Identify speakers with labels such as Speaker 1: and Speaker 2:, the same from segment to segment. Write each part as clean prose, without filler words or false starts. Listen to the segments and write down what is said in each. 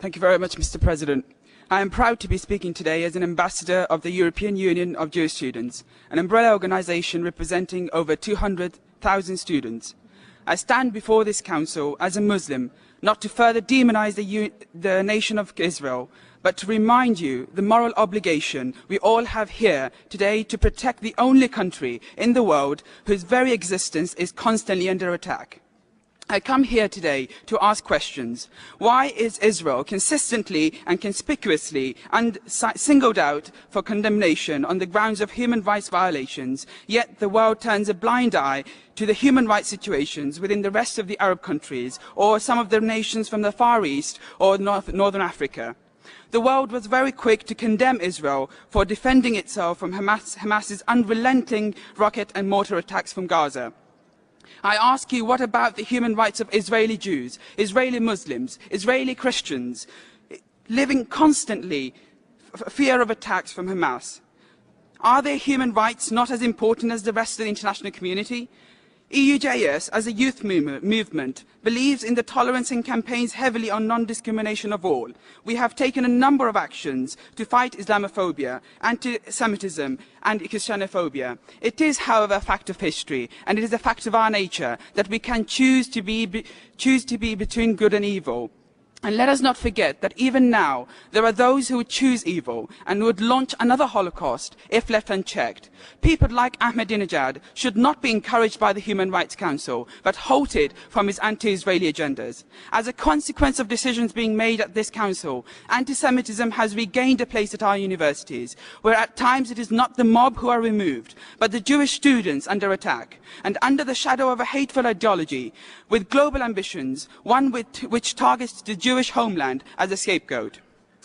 Speaker 1: Thank you very much, Mr. President. I am proud to be speaking today as an ambassador of the European Union of Jewish Students, an umbrella organisation representing over 200,000 students. I stand before this council as a Muslim, not to further demonise the nation of Israel, but to remind you the moral obligation we all have here today to protect the only country in the world whose very existence is constantly under attack. I come here today to ask questions. Why is Israel consistently and conspicuously singled out for condemnation on the grounds of human rights violations, yet the world turns a blind eye to the human rights situations within the rest of the Arab countries or some of the nations from the Far East or Northern Africa? The world was very quick to condemn Israel for defending itself from Hamas's unrelenting rocket and mortar attacks from Gaza. I ask you, what about the human rights of Israeli Jews, Israeli Muslims, Israeli Christians, living constantly fear of attacks from Hamas? Are their human rights not as important as the rest of the international community? EUJS, as a youth movement, believes in the tolerance and campaigns heavily on non-discrimination of all. We have taken a number of actions to fight Islamophobia, anti-Semitism and Christianophobia. It is, however, a fact of history, and it is a fact of our nature, that we can choose to be between good and evil. And let us not forget that even now, there are those who would choose evil and would launch another Holocaust if left unchecked. People like Ahmadinejad should not be encouraged by the Human Rights Council, but halted from his anti-Israeli agendas. As a consequence of decisions being made at this council, anti-Semitism has regained a place at our universities, where at times it is not the mob who are removed, but the Jewish students under attack. And under the shadow of a hateful ideology, with global ambitions, one which targets the Jewish homeland as a scapegoat.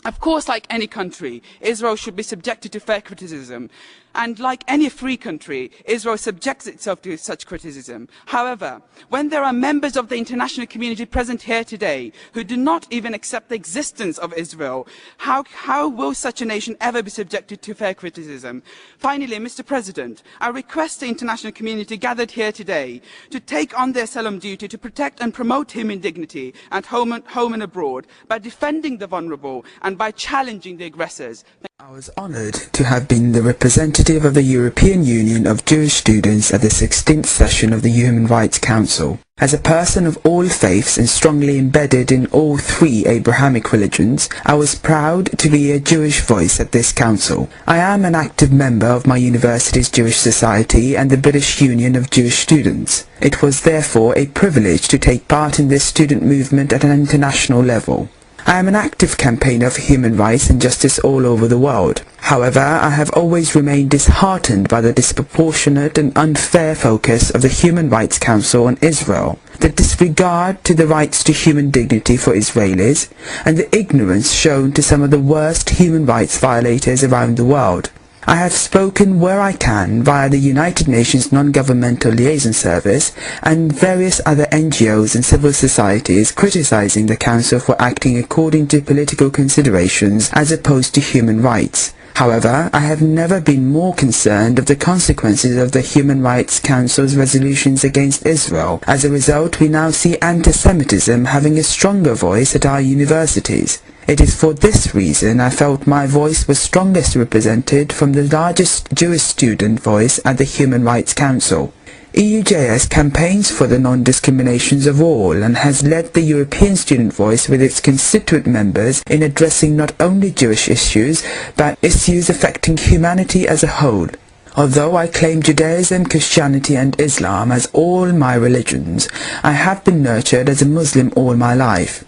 Speaker 1: Of course, like any country, Israel should be subjected to fair criticism. And like any free country, Israel subjects itself to such criticism. However, when there are members of the international community present here today who do not even accept the existence of Israel, how will such a nation ever be subjected to fair criticism? Finally, Mr. President, I request the international community gathered here today to take on their solemn duty to protect and promote human dignity at home and abroad by defending the vulnerable and by challenging the aggressors.
Speaker 2: I was honoured to have been the representative of the European Union of Jewish Students at the 16th session of the Human Rights Council. As a person of all faiths and strongly embedded in all three Abrahamic religions, I was proud to be a Jewish voice at this council. I am an active member of my university's Jewish Society and the British Union of Jewish Students. It was therefore a privilege to take part in this student movement at an international level. I am an active campaigner for human rights and justice all over the world. However, I have always remained disheartened by the disproportionate and unfair focus of the Human Rights Council on Israel, the disregard to the rights to human dignity for Israelis, and the ignorance shown to some of the worst human rights violators around the world. I have spoken where I can via the United Nations Non-Governmental Liaison Service and various other NGOs and civil societies criticizing the Council for acting according to political considerations as opposed to human rights. However, I have never been more concerned of the consequences of the Human Rights Council's resolutions against Israel. As a result, we now see anti-Semitism having a stronger voice at our universities. It is for this reason I felt my voice was strongest represented from the largest Jewish student voice at the Human Rights Council. EUJS campaigns for the non-discriminations of all and has led the European student voice with its constituent members in addressing not only Jewish issues, but issues affecting humanity as a whole. Although I claim Judaism, Christianity and Islam as all my religions, I have been nurtured as a Muslim all my life.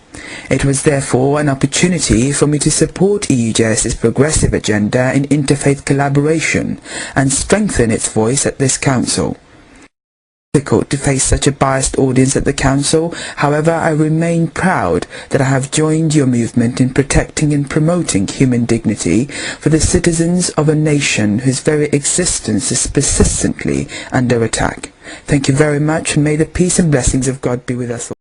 Speaker 2: It was therefore an opportunity for me to support EUJS's progressive agenda in interfaith collaboration and strengthen its voice at this council. Difficult to face such a biased audience at the council, however I remain proud that I have joined your movement in protecting and promoting human dignity for the citizens of a nation whose very existence is persistently under attack. Thank you very much, and may the peace and blessings of God be with us all.